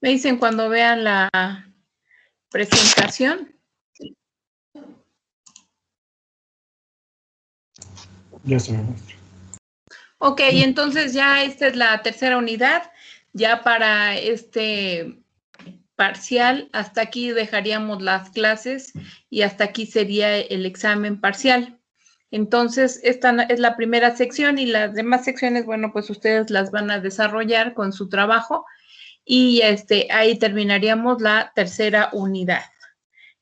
Me dicen cuando vean la presentación. Ya se me muestra. Ok, entonces ya esta es la tercera unidad. Ya para este parcial, hasta aquí dejaríamos las clases y hasta aquí sería el examen parcial. Entonces, esta es la primera sección y las demás secciones, bueno, pues ustedes las van a desarrollar con su trabajo y ahí terminaríamos la tercera unidad.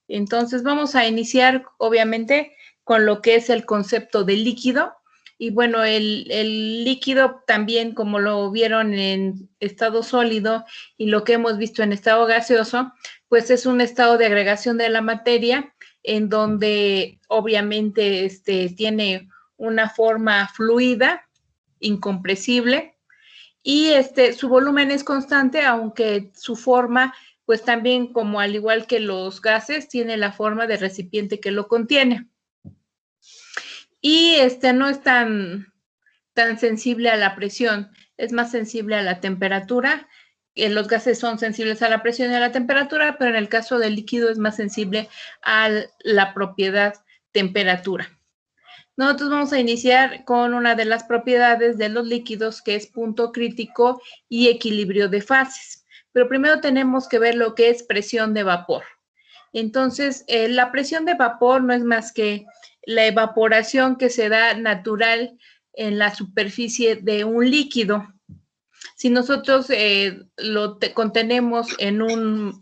Entonces, vamos a iniciar, obviamente, con lo que es el concepto de líquido. Y bueno, el líquido también, como lo vieron en estado sólido y lo que hemos visto en estado gaseoso, pues es un estado de agregación de la materia en donde obviamente tiene una forma fluida, incompresible, y su volumen es constante, aunque su forma, pues también, como al igual que los gases, tiene la forma de recipiente que lo contiene. Y no es tan sensible a la presión, es más sensible a la temperatura. Los gases son sensibles a la presión y a la temperatura, pero en el caso del líquido es más sensible a la propiedad temperatura. Nosotros vamos a iniciar con una de las propiedades de los líquidos, que es punto crítico y equilibrio de fases. Pero primero tenemos que ver lo que es presión de vapor. Entonces, la presión de vapor no es más que la evaporación que se da natural en la superficie de un líquido. Si nosotros lo contenemos en un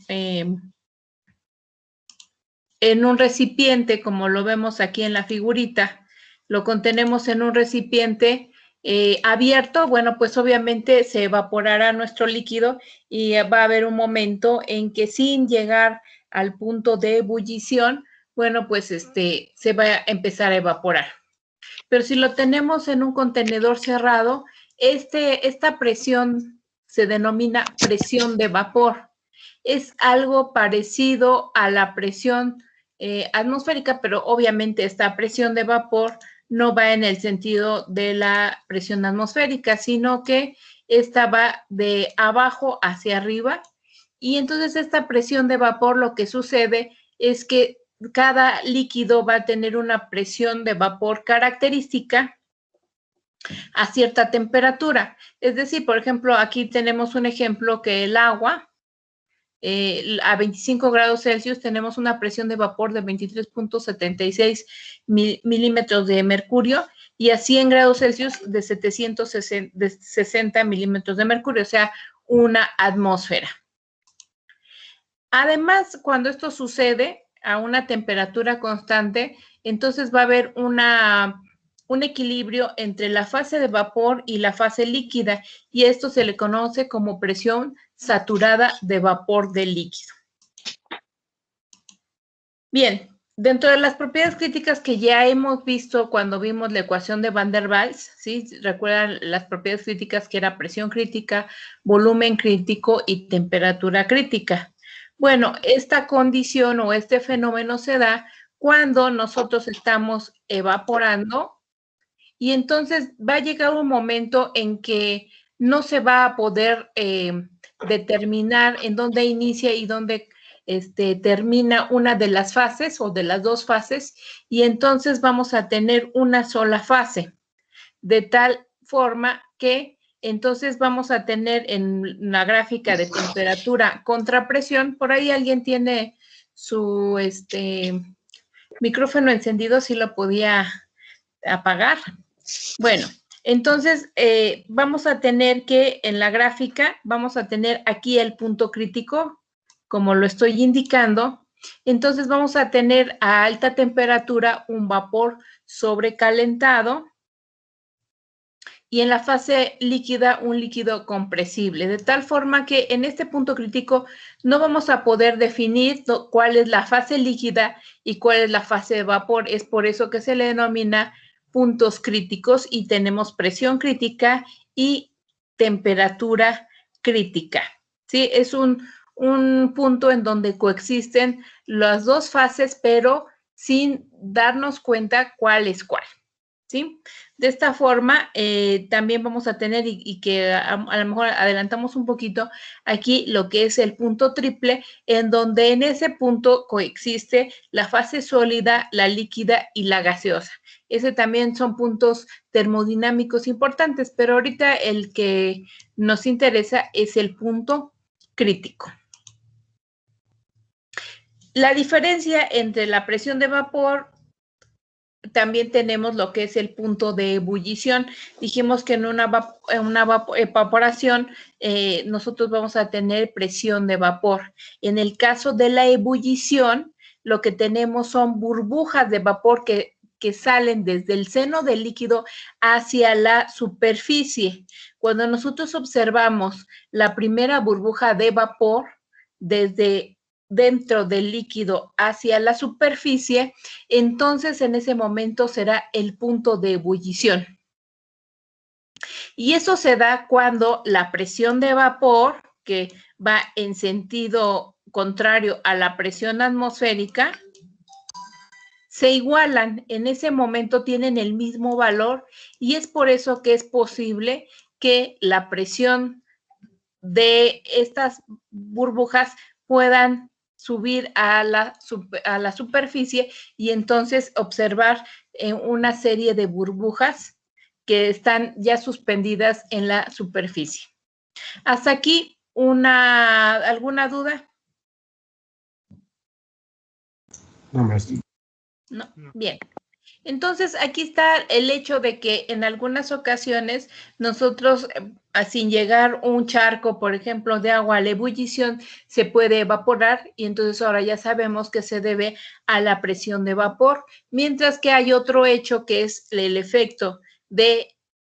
recipiente, como lo vemos aquí en la figurita, lo contenemos en un recipiente abierto, bueno, pues obviamente se evaporará nuestro líquido y va a haber un momento en que, sin llegar al punto de ebullición, bueno, pues se va a empezar a evaporar. Pero si lo tenemos en un contenedor cerrado, esta presión se denomina presión de vapor. Es algo parecido a la presión atmosférica, pero obviamente esta presión de vapor no va en el sentido de la presión atmosférica, sino que esta va de abajo hacia arriba. Y entonces esta presión de vapor, lo que sucede es que cada líquido va a tener una presión de vapor característica a cierta temperatura. Es decir, por ejemplo, aquí tenemos un ejemplo que el agua, a 25 grados Celsius tenemos una presión de vapor de 23.76 milímetros de mercurio, y a 100 grados Celsius de 760 milímetros de mercurio, o sea, una atmósfera. Además, cuando esto sucede a una temperatura constante, entonces va a haber un equilibrio entre la fase de vapor y la fase líquida, y esto se le conoce como presión saturada de vapor del líquido. Bien, dentro de las propiedades críticas que ya hemos visto cuando vimos la ecuación de Van der Waals, ¿sí? ¿Recuerdan las propiedades críticas, que era presión crítica, volumen crítico y temperatura crítica? Bueno, esta condición o este fenómeno se da cuando nosotros estamos evaporando, y entonces va a llegar un momento en que no se va a poder determinar en dónde inicia y dónde termina una de las fases o de las dos fases, y entonces vamos a tener una sola fase, de tal forma que entonces vamos a tener en la gráfica de temperatura contra presión. Por ahí alguien tiene su micrófono encendido, si lo podía apagar. Bueno, entonces vamos a tener que en la gráfica, vamos a tener aquí el punto crítico, como lo estoy indicando. Entonces vamos a tener a alta temperatura un vapor sobrecalentado, y en la fase líquida un líquido compresible, de tal forma que en este punto crítico no vamos a poder definir cuál es la fase líquida y cuál es la fase de vapor. Es por eso que se le denomina puntos críticos, y tenemos presión crítica y temperatura crítica. ¿Sí? Es un punto en donde coexisten las dos fases, pero sin darnos cuenta cuál es cuál. ¿sí? De esta forma, también vamos a tener, y que a lo mejor adelantamos un poquito, aquí lo que es el punto triple, en donde en ese punto coexiste la fase sólida, la líquida y la gaseosa. Ese también son puntos termodinámicos importantes, pero ahorita el que nos interesa es el punto crítico. La diferencia entre la presión de vapor, también tenemos lo que es el punto de ebullición. Dijimos que en una evaporación nosotros vamos a tener presión de vapor. En el caso de la ebullición, lo que tenemos son burbujas de vapor que salen desde el seno del líquido hacia la superficie. Cuando nosotros observamos la primera burbuja de vapor desde dentro del líquido hacia la superficie, entonces en ese momento será el punto de ebullición. Y eso se da cuando la presión de vapor, que va en sentido contrario a la presión atmosférica, se igualan. En ese momento tienen el mismo valor y es por eso que es posible que la presión de estas burbujas puedan subir a la superficie y entonces observar una serie de burbujas que están ya suspendidas en la superficie. Hasta aquí, ¿alguna duda? No, maestro. No, bien. Entonces, aquí está el hecho de que en algunas ocasiones nosotros, sin llegar un charco, por ejemplo, de agua a la ebullición, se puede evaporar y entonces ahora ya sabemos que se debe a la presión de vapor, mientras que hay otro hecho que es el efecto de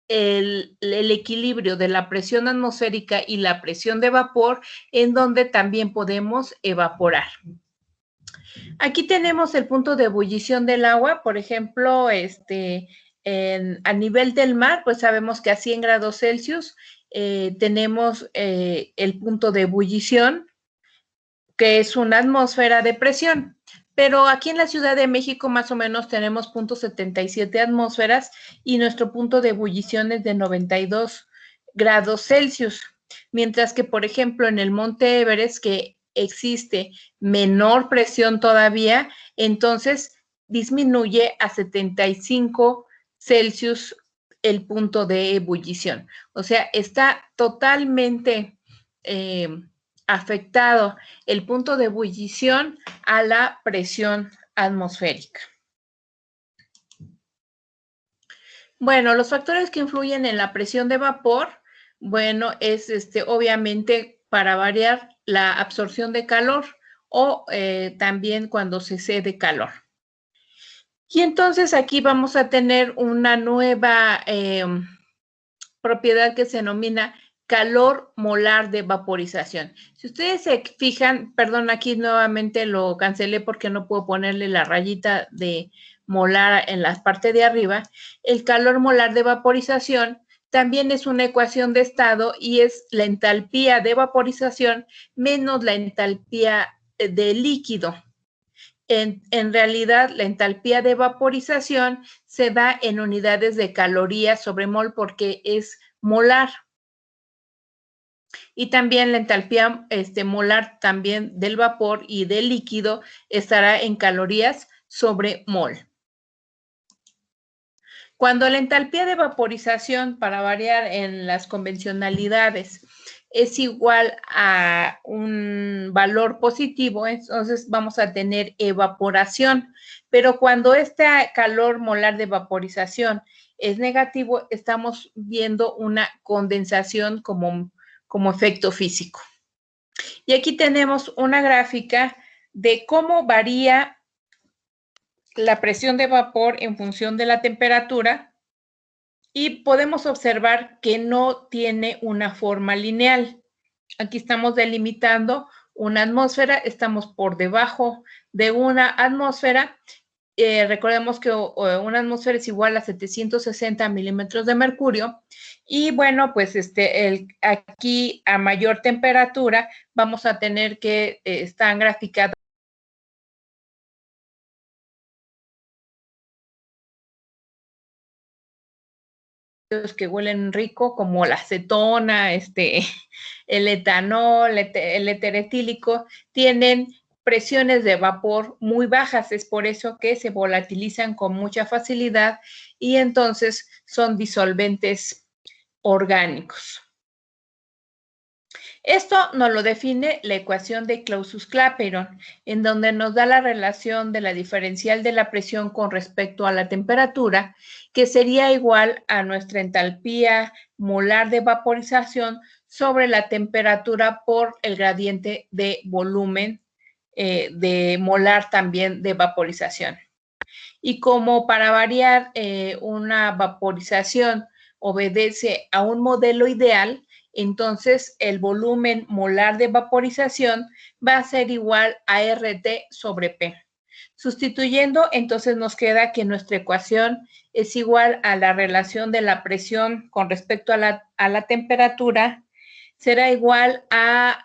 el equilibrio de la presión atmosférica y la presión de vapor, en donde también podemos evaporar. Aquí tenemos el punto de ebullición del agua, por ejemplo, a nivel del mar, pues sabemos que a 100 grados Celsius tenemos el punto de ebullición, que es una atmósfera de presión. Pero aquí en la Ciudad de México más o menos tenemos 0.77 atmósferas y nuestro punto de ebullición es de 92 grados Celsius. Mientras que, por ejemplo, en el Monte Everest, que existe menor presión todavía, entonces disminuye a 75 Celsius el punto de ebullición. O sea, está totalmente afectado el punto de ebullición a la presión atmosférica. Bueno, los factores que influyen en la presión de vapor, bueno, es obviamente para variar la absorción de calor o también cuando se cede calor. Y entonces aquí vamos a tener una nueva propiedad que se denomina calor molar de vaporización. Si ustedes se fijan, perdón, aquí nuevamente lo cancelé porque no puedo ponerle la rayita de molar en la parte de arriba. El calor molar de vaporización también es una ecuación de estado y es la entalpía de vaporización menos la entalpía de líquido. En realidad, la entalpía de vaporización se da en unidades de calorías sobre mol porque es molar. Y también la entalpía molar también del vapor y del líquido estará en calorías sobre mol. Cuando la entalpía de vaporización, para variar en las convencionalidades, es igual a un valor positivo, entonces vamos a tener evaporación. Pero cuando este calor molar de vaporización es negativo, estamos viendo una condensación como efecto físico. Y aquí tenemos una gráfica de cómo varía la presión de vapor en función de la temperatura y podemos observar que no tiene una forma lineal. Aquí estamos delimitando una atmósfera, estamos por debajo de una atmósfera. Recordemos que una atmósfera es igual a 760 milímetros de mercurio y bueno, pues aquí a mayor temperatura vamos a tener que están graficadas que huelen rico, como la acetona, el etanol, el éter etílico, tienen presiones de vapor muy bajas, es por eso que se volatilizan con mucha facilidad y entonces son disolventes orgánicos. Esto nos lo define la ecuación de Clausius-Clapeyron, en donde nos da la relación de la diferencial de la presión con respecto a la temperatura, que sería igual a nuestra entalpía molar de vaporización sobre la temperatura por el gradiente de volumen de molar también de vaporización. Y como para variar, una vaporización obedece a un modelo ideal, entonces el volumen molar de vaporización va a ser igual a RT sobre P. Sustituyendo, entonces nos queda que nuestra ecuación es igual a la relación de la presión con respecto a la temperatura, será igual a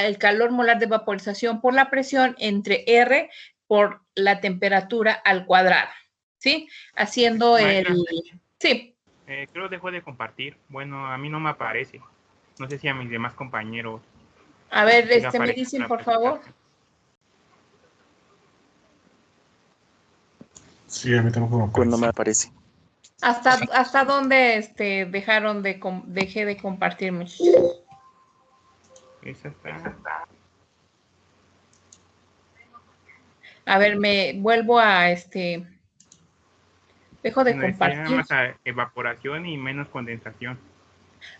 el calor molar de vaporización por la presión entre R por la temperatura al cuadrado, ¿sí? Haciendo Maestra, Sí. Creo dejó de compartir. Bueno, a mí no me aparece. No sé si a mis demás compañeros. A ver, me aparece dicen, la por favor. Sí, a mí tampoco me aparece. Pues no me aparece. ¿Hasta dónde dejé de compartir, muchachos? Esa está. A ver, me vuelvo a dejo de compartir. Decía más evaporación y menos condensación.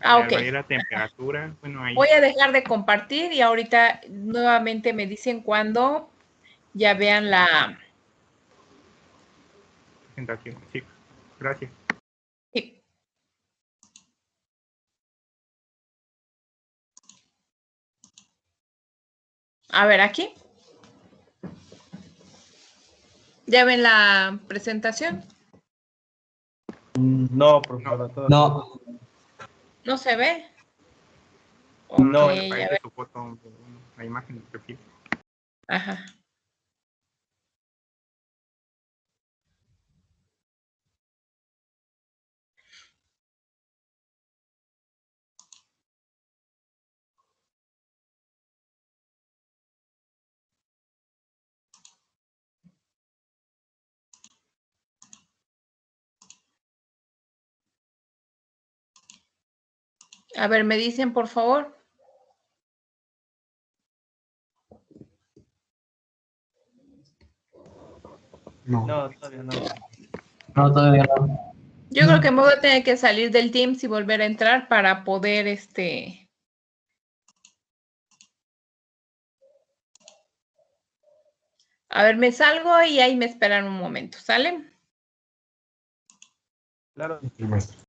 Ok. Al variar la temperatura, bueno, ahí. Voy a dejar de compartir y ahorita nuevamente me dicen cuando ya vean la Presentación. Sí, gracias. Sí. A ver, aquí. ¿Ya ven la presentación? No, profesora. No. ¿No se ve? No. Ok, Aparece a ver. su foto, la imagen de perfil. Ajá. A ver, me dicen, por favor. No. No, todavía no. No, todavía no. Yo creo que me voy a tener que salir del Teams y volver a entrar para poder, A ver, me salgo y ahí me esperan un momento, ¿sale? Claro. Sí, maestra.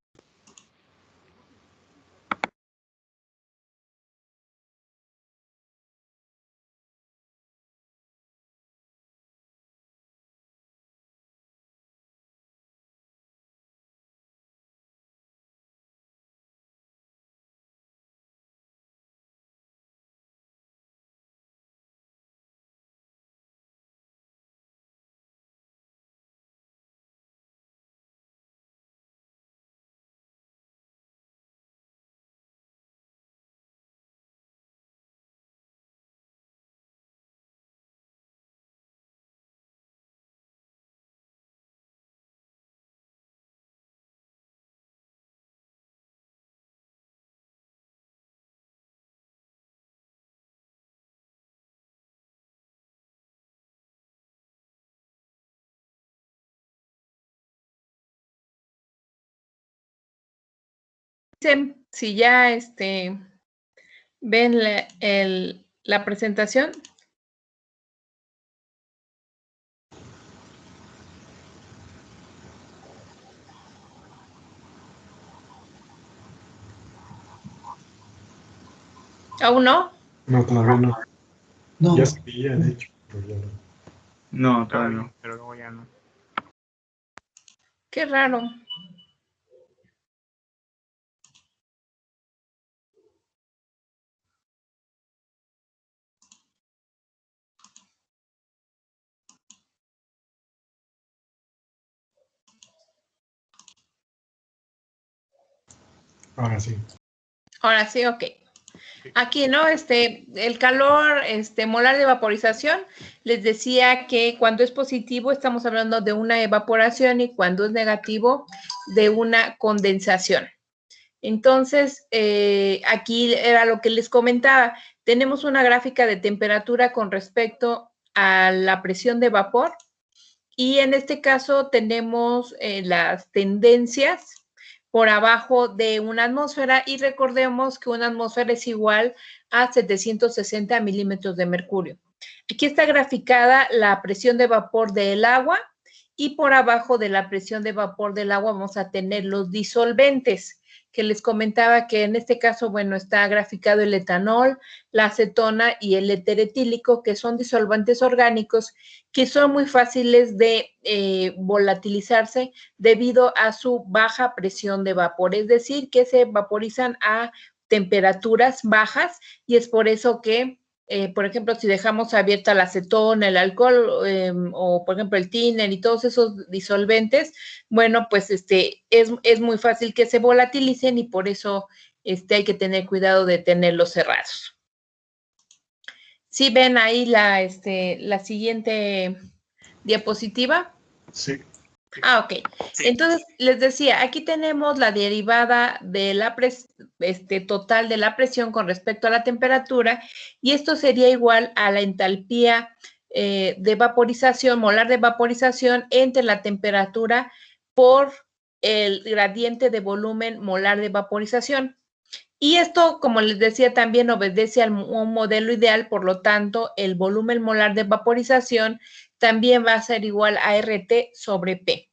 Si ya, ven la presentación. ¿Aún no? No, todavía no. No. Ya se veía, de hecho, pero ya no. No, Todavía todavía no, pero luego ya no. Qué raro. Ahora sí. Ahora sí, ok. Aquí, ¿no? El calor molar de vaporización, les decía que cuando es positivo estamos hablando de una evaporación y cuando es negativo de una condensación. Entonces, aquí era lo que les comentaba. Tenemos una gráfica de temperatura con respecto a la presión de vapor y en este caso tenemos las tendencias por abajo de una atmósfera y recordemos que una atmósfera es igual a 760 milímetros de mercurio. Aquí está graficada la presión de vapor del agua y por abajo de la presión de vapor del agua vamos a tener los disolventes, que les comentaba que en este caso, bueno, está graficado el etanol, la acetona y el éter etílico, que son disolventes orgánicos que son muy fáciles de volatilizarse debido a su baja presión de vapor, es decir, que se vaporizan a temperaturas bajas y es por eso que por ejemplo, si dejamos abierta la acetona, el alcohol o, por ejemplo, el thinner y todos esos disolventes, bueno, pues es muy fácil que se volatilicen y por eso hay que tener cuidado de tenerlos cerrados. ¿Sí ven ahí la siguiente diapositiva? Sí. Ah, ok. Entonces, les decía, aquí tenemos la derivada de la total de la presión con respecto a la temperatura y esto sería igual a la entalpía de vaporización, molar de vaporización entre la temperatura por el gradiente de volumen molar de vaporización. Y esto, como les decía, también obedece a un modelo ideal, por lo tanto, el volumen molar de vaporización también va a ser igual a RT sobre P.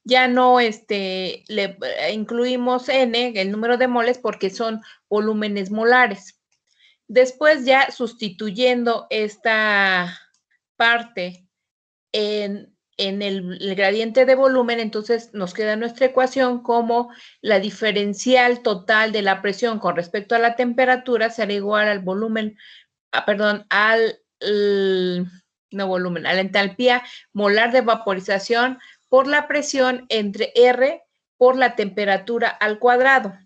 Ya no le incluimos N, el número de moles, porque son volúmenes molares. Después ya sustituyendo esta parte en el gradiente de volumen, entonces nos queda nuestra ecuación como la diferencial total de la presión con respecto a la temperatura será igual al volumen, a la entalpía molar de vaporización por la presión entre R por la temperatura al cuadrado.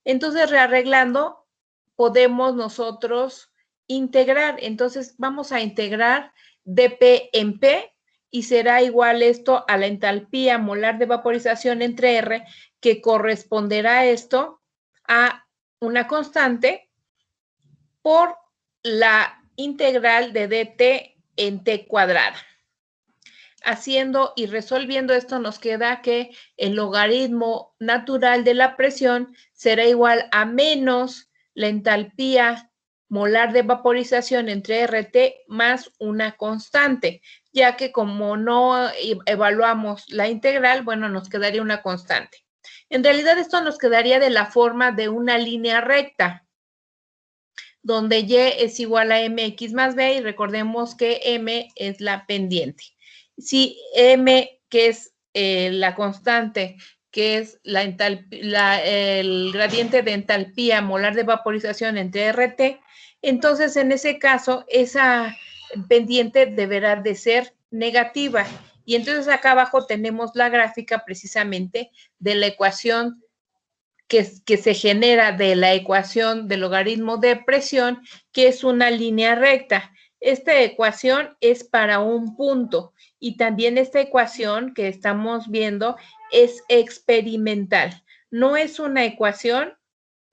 Entonces, rearreglando, podemos nosotros integrar. Entonces, vamos a integrar dP en P y será igual esto a la entalpía molar de vaporización entre R, que corresponderá esto a una constante por la integral de dt en t cuadrada. Haciendo y resolviendo esto nos queda que el logaritmo natural de la presión será igual a menos la entalpía molar de vaporización entre RT más una constante, ya que como no evaluamos la integral, bueno, nos quedaría una constante. En realidad esto nos quedaría de la forma de una línea recta, donde Y es igual a mx más b y recordemos que m es la pendiente. Si m, que es la constante, que es el gradiente de entalpía molar de vaporización entre RT, entonces en ese caso esa pendiente deberá de ser negativa. Y entonces acá abajo tenemos la gráfica precisamente de la ecuación que se genera de la ecuación del logaritmo de presión, que es una línea recta. Esta ecuación es para un punto y también esta ecuación que estamos viendo es experimental. No es una ecuación,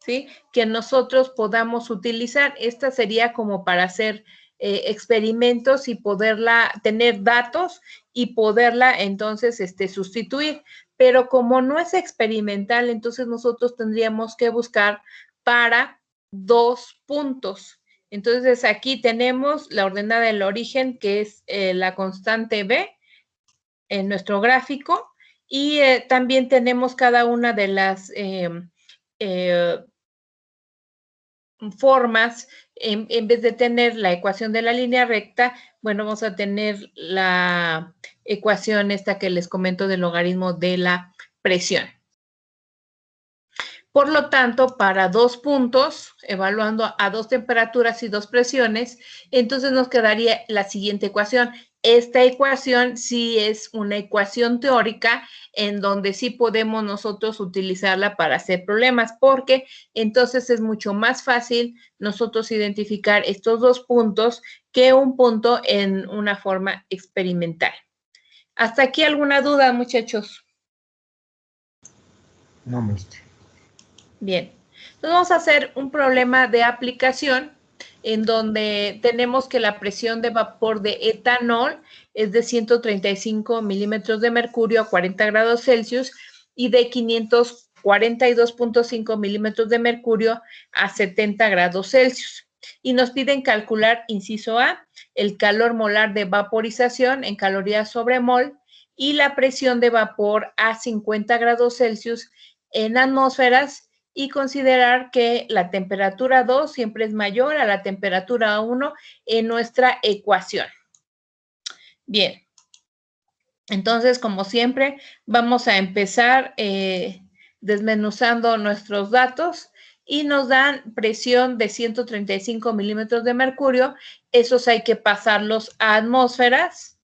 ¿sí?, que nosotros podamos utilizar. Esta sería como para hacer experimentos y poderla, tener datos y poderla entonces sustituir. Pero como no es experimental, entonces nosotros tendríamos que buscar para 2 puntos. Entonces aquí tenemos la ordenada del origen, que es la constante B en nuestro gráfico, y también tenemos cada una de las formas. En vez de tener la ecuación de la línea recta, bueno, vamos a tener la ecuación esta que les comento del logaritmo de la presión. Por lo tanto, para 2 puntos, evaluando a 2 temperaturas y 2 presiones, entonces nos quedaría la siguiente ecuación. esta ecuación sí es una ecuación teórica en donde sí podemos nosotros utilizarla para hacer problemas, porque entonces es mucho más fácil nosotros identificar estos dos puntos que un punto en una forma experimental. ¿Hasta aquí alguna duda, muchachos? No, maestro. Bien. Entonces vamos a hacer un problema de aplicación en donde tenemos que la presión de vapor de etanol es de 135 milímetros de mercurio a 40 grados Celsius y de 542.5 milímetros de mercurio a 70 grados Celsius. Y nos piden calcular, inciso A, el calor molar de vaporización en calorías sobre mol y la presión de vapor a 50 grados Celsius en atmósferas, y considerar que la temperatura 2 siempre es mayor a la temperatura 1 en nuestra ecuación. Bien, entonces, como siempre, vamos a empezar desmenuzando nuestros datos y nos dan presión de 135 milímetros de mercurio. Esos hay que pasarlos a atmósferas.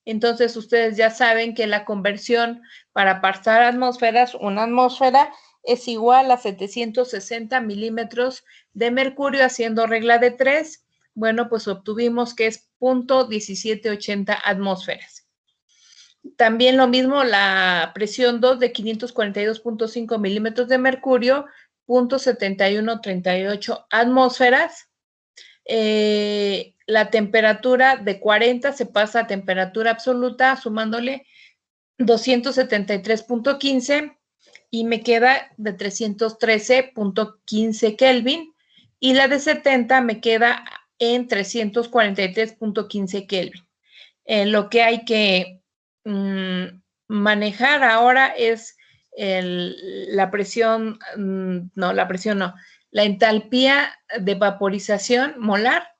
Entonces, ustedes ya saben que la conversión para pasar a atmósferas, una atmósfera es igual a 760 milímetros de mercurio, haciendo regla de 3. Bueno, pues obtuvimos que es 0.1780 atmósferas. También lo mismo la presión 2 de 542.5 milímetros de mercurio, 0.7138 atmósferas. La temperatura de 40 se pasa a temperatura absoluta sumándole 273.15 y me queda de 313.15 Kelvin y la de 70 me queda en 343.15 Kelvin. Lo que hay que manejar ahora es la presión, la entalpía de vaporización molar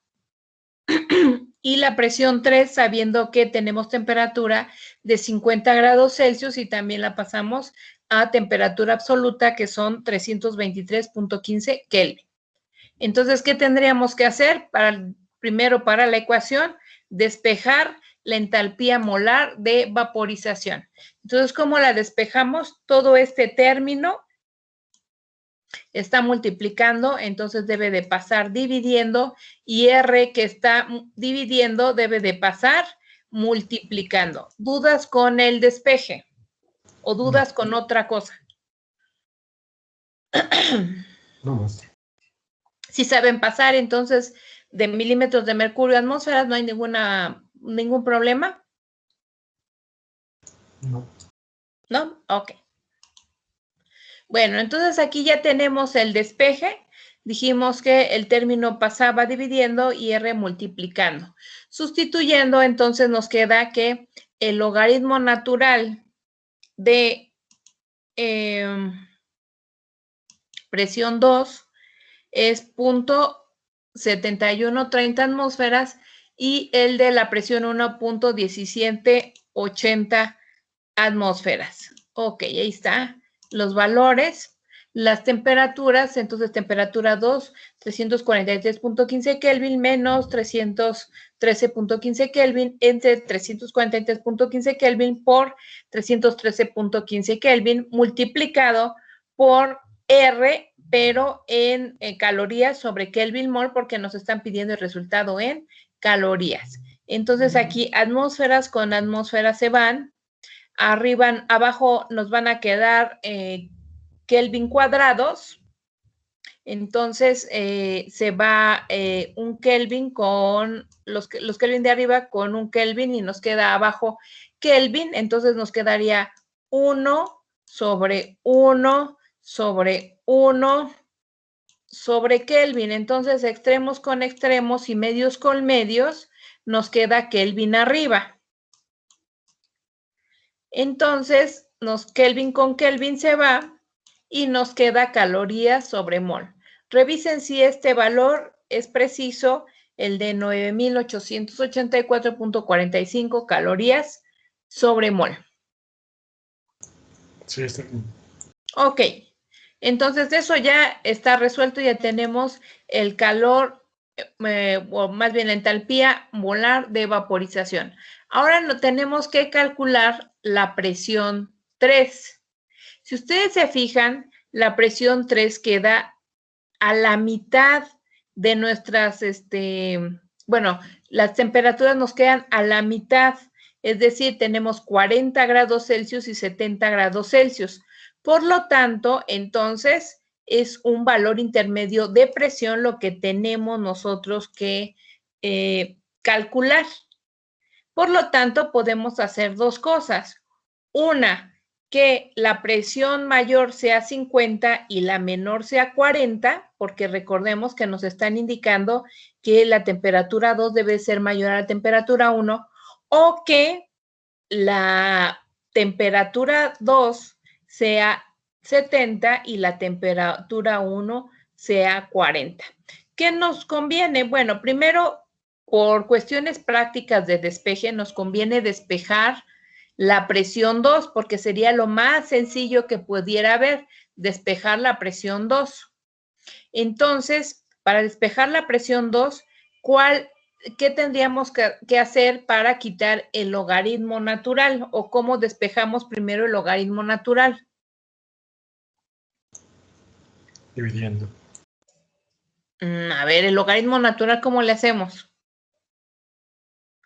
y la presión 3, sabiendo que tenemos temperatura de 50 grados Celsius y también la pasamos a temperatura absoluta, que son 323.15 Kelvin. Entonces, ¿qué tendríamos que hacer? Primero, para la ecuación, despejar la entalpía molar de vaporización. Entonces, ¿cómo la despejamos? Todo este término está multiplicando, entonces debe de pasar dividiendo, y R que está dividiendo debe de pasar multiplicando. ¿Dudas con el despeje o dudas con otra cosa? No, maestro. Si saben pasar, entonces, de milímetros de mercurio a atmósferas, no hay ningún problema. No. ¿No? Ok. Bueno, entonces aquí ya tenemos el despeje. Dijimos que el término pasaba dividiendo y R multiplicando. Sustituyendo, entonces nos queda que el logaritmo natural de presión 2 es 0.7130 atmósferas y el de la presión 1, 0.1780 atmósferas. Ok, ahí está los valores, las temperaturas. Entonces, temperatura 2, 343.15 Kelvin menos 313.15 Kelvin entre 343.15 Kelvin por 313.15 Kelvin multiplicado por R, pero en calorías sobre Kelvin mol, porque nos están pidiendo el resultado en calorías. Entonces, aquí atmósferas con atmósferas se van. Arriba, abajo nos van a quedar Kelvin cuadrados. Entonces, se va un Kelvin con los Kelvin de arriba con un Kelvin y nos queda abajo Kelvin. Entonces, nos quedaría 1 sobre 1 sobre 1 sobre Kelvin. Entonces, extremos con extremos y medios con medios, nos queda Kelvin arriba. Entonces, Kelvin con Kelvin se va y nos queda calorías sobre mol. Revisen si este valor es preciso, el de 9,884.45 calorías sobre mol. Sí, está bien. Ok, entonces eso ya está resuelto, ya tenemos el calor o más bien la entalpía molar de vaporización. Ahora no tenemos que calcular la presión 3. Si ustedes se fijan, la presión 3 queda a la mitad de nuestras, bueno, las temperaturas nos quedan a la mitad, es decir, tenemos 40 grados Celsius y 70 grados Celsius. Por lo tanto, entonces, es un valor intermedio de presión lo que tenemos nosotros que calcular. Por lo tanto, podemos hacer dos cosas. Una, que la presión mayor sea 50 y la menor sea 40, porque recordemos que nos están indicando que la temperatura 2 debe ser mayor a la temperatura 1, o que la temperatura 2 sea 70 y la temperatura 1 sea 40. ¿Qué nos conviene? Bueno, primero, por cuestiones prácticas de despeje, nos conviene despejar la presión 2, porque sería lo más sencillo que pudiera haber, despejar la presión 2. Entonces, para despejar la presión 2, ¿qué tendríamos que hacer para quitar el logaritmo natural? ¿O cómo despejamos primero el logaritmo natural? Dividiendo. A ver, el logaritmo natural, ¿cómo le hacemos?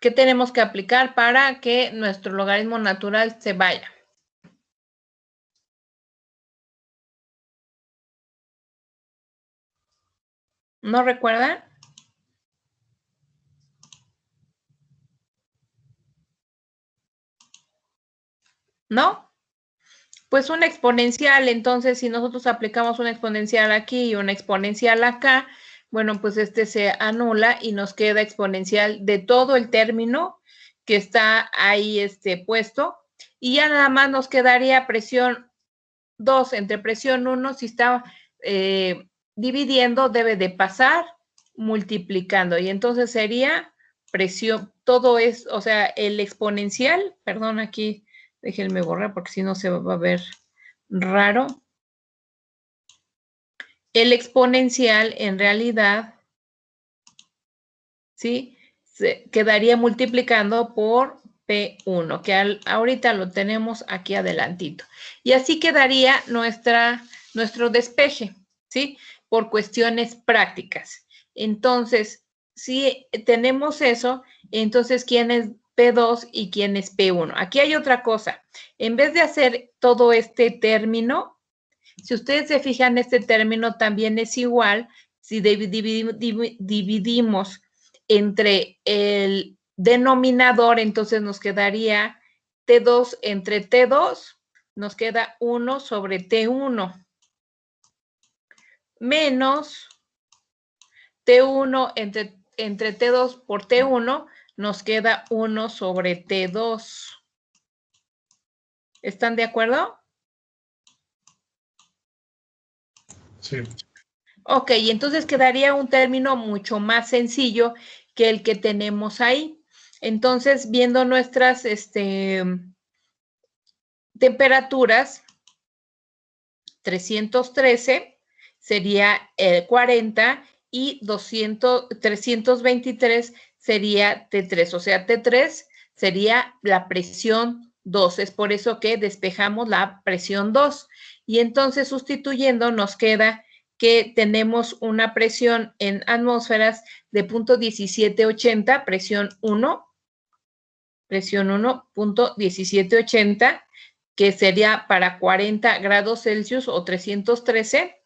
¿Qué tenemos que aplicar para que nuestro logaritmo natural se vaya? ¿No recuerdan? ¿No? Pues una exponencial, entonces si nosotros aplicamos una exponencial aquí y una exponencial acá, bueno, pues se anula y nos queda exponencial de todo el término que está ahí puesto, y ya nada más nos quedaría presión 2 entre presión 1, si está dividiendo, debe de pasar multiplicando, y entonces sería presión, todo es, o sea, el exponencial, perdón, aquí déjenme borrar porque si no se va a ver raro. El exponencial en realidad, ¿sí? Se quedaría multiplicando por P1, que ahorita lo tenemos aquí adelantito. Y así quedaría nuestro despeje, ¿sí? Por cuestiones prácticas. Entonces, si tenemos eso, entonces, ¿quién es P2 y quién es P1? Aquí hay otra cosa. En vez de hacer todo este término, si ustedes se fijan, este término también es igual si dividimos entre el denominador, entonces nos quedaría T2 entre T2, nos queda 1 sobre T1, menos T1 entre T2 por T1, nos queda 1 sobre T2. ¿Están de acuerdo? Sí. Ok, entonces quedaría un término mucho más sencillo que el que tenemos ahí. Entonces, viendo nuestras temperaturas, 313 sería 40 y 323 sería T3. O sea, T3 sería la presión 2. Es por eso que despejamos la presión 2. Y entonces, sustituyendo, nos queda que tenemos una presión en atmósferas de 0.1780, presión 1, presión 1.1780, que sería para 40 grados Celsius o 313,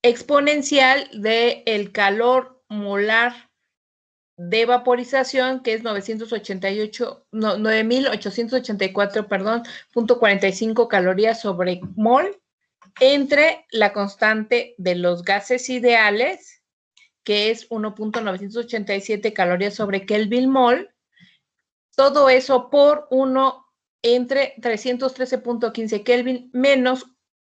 exponencial del calor molar de vaporización, que es 9.884, perdón, 0.45 calorías sobre mol, entre la constante de los gases ideales, que es 1.987 calorías sobre Kelvin mol, todo eso por 1 entre 313.15 Kelvin menos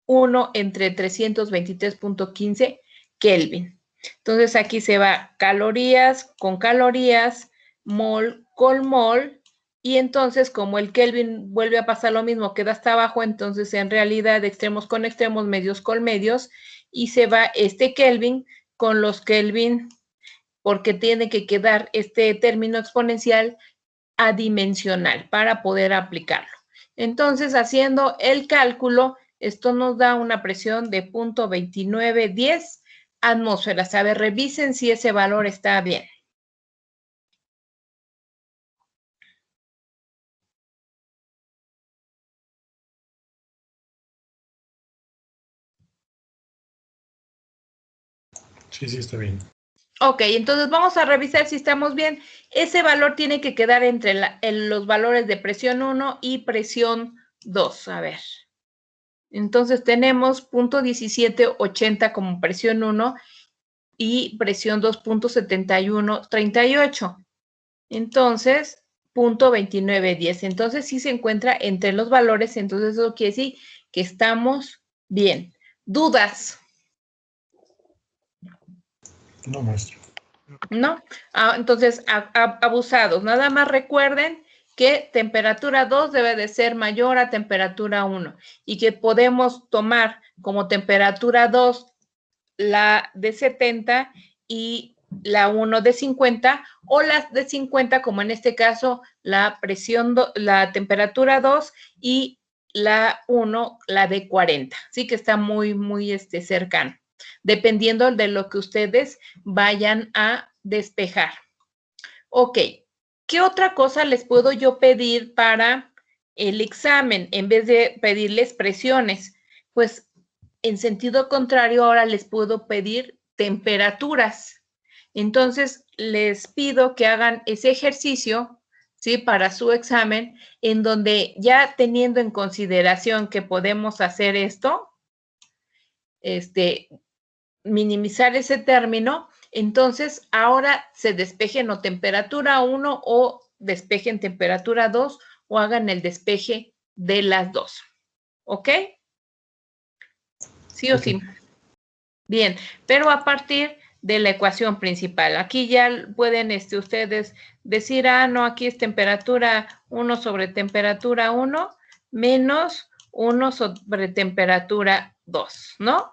1 entre 323.15 Kelvin. Entonces aquí se va calorías con calorías, mol con mol, y entonces como el Kelvin vuelve a pasar lo mismo, queda hasta abajo, entonces en realidad extremos con extremos, medios con medios, y se va este Kelvin con los Kelvin, porque tiene que quedar este término exponencial adimensional para poder aplicarlo. Entonces, haciendo el cálculo, esto nos da una presión de 0.2910 atmósferas. A ver, revisen si ese valor está bien. Sí, sí, está bien. Ok, entonces vamos a revisar si estamos bien. Ese valor tiene que quedar entre los valores de presión 1 y presión 2. A ver. Entonces tenemos 0.1780 como presión 1 y presión 2.7138. Entonces, 0.2910. Entonces sí se encuentra entre los valores, entonces eso quiere decir que estamos bien. ¿Dudas? No, maestro. ¿No? Entonces, abusados. Nada más recuerden que temperatura 2 debe de ser mayor a temperatura 1 y que podemos tomar como temperatura 2 la de 70 y la 1 de 50 o las de 50, como en este caso la la temperatura 2 y la 1, la de 40. Sí que está muy, muy cercano, dependiendo de lo que ustedes vayan a despejar. Ok, ¿qué otra cosa les puedo yo pedir para el examen en vez de pedirles presiones? Pues en sentido contrario, ahora les puedo pedir temperaturas. Entonces, les pido que hagan ese ejercicio, ¿sí? Para su examen, en donde ya teniendo en consideración que podemos hacer esto, minimizar ese término, entonces ahora se despejen o temperatura 1 o despejen temperatura 2 o hagan el despeje de las dos. ¿Ok? ¿Sí o sí? Bien, pero a partir de la ecuación principal. Aquí ya pueden ustedes decir, no, aquí es temperatura 1 sobre temperatura 1 menos 1 sobre temperatura 2, ¿no?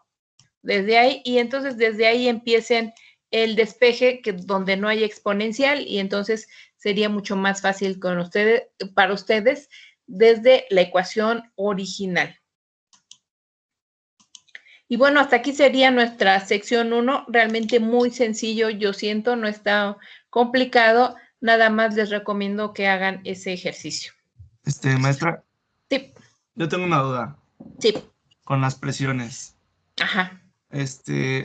Desde ahí, y entonces desde ahí empiecen el despeje donde no hay exponencial y entonces sería mucho más fácil para ustedes desde la ecuación original. Y bueno, hasta aquí sería nuestra sección 1, realmente muy sencillo, yo siento, no está complicado, nada más les recomiendo que hagan ese ejercicio. Maestra, Sí, yo tengo una duda sí, con las presiones. ajá.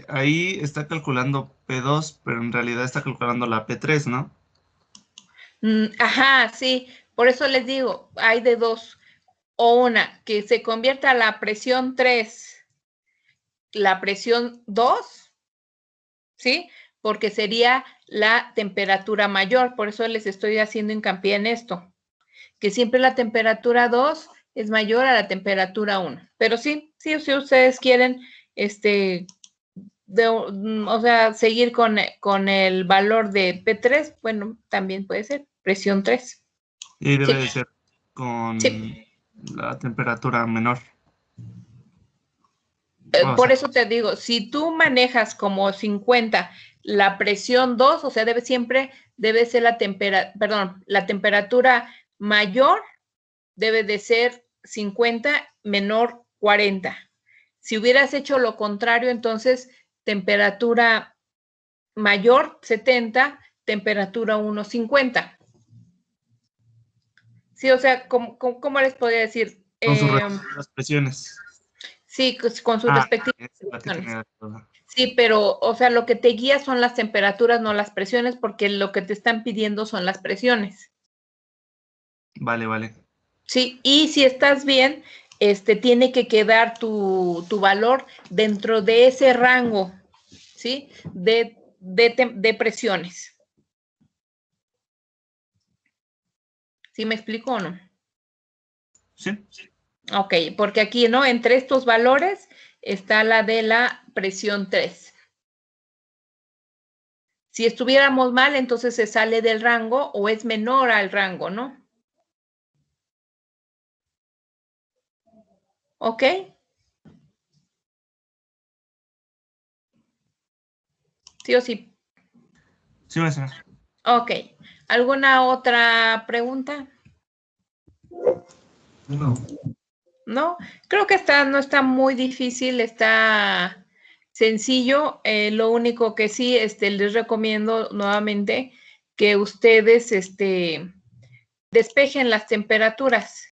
Ahí está calculando P2, pero en realidad está calculando la P3, ¿no? Ajá, sí, por eso les digo, hay de dos, o una, que se convierta la presión 3, la presión 2, ¿sí? Porque sería la temperatura mayor, por eso les estoy haciendo hincapié en esto, que siempre la temperatura 2 es mayor a la temperatura 1. Pero sí, si ustedes quieren, o sea, seguir con el valor de P3, bueno, también puede ser presión 3. Y debe Sí, de ser con sí. la temperatura menor. Por eso te digo, si tú manejas como 50 la presión 2, o sea, siempre debe ser la temperatura mayor debe de ser 50 menor 40. Si hubieras hecho lo contrario, entonces temperatura mayor 70, temperatura 1 50. Sí, o sea, ¿cómo les podría decir? Con sus respectivas presiones. Sí, con sus respectivas Es la que presiones. tiene toda. Sí, pero, o sea, lo que te guía son las temperaturas, no las presiones, porque lo que te están pidiendo son las presiones. Vale, vale. Sí, y si estás bien, tiene que quedar tu valor dentro de ese rango, ¿sí? De presiones. ¿Sí me explico o no? Sí. Ok, porque aquí, ¿no? Entre estos valores está la de la presión 3. Si estuviéramos mal, entonces se sale del rango o es menor al rango, ¿no? ¿Ok? ¿Sí o sí? Sí, maestra. Ok. ¿Alguna otra pregunta? No. ¿No? Creo que no está muy difícil, está sencillo. Lo único que sí, les recomiendo nuevamente que ustedes, despejen las temperaturas.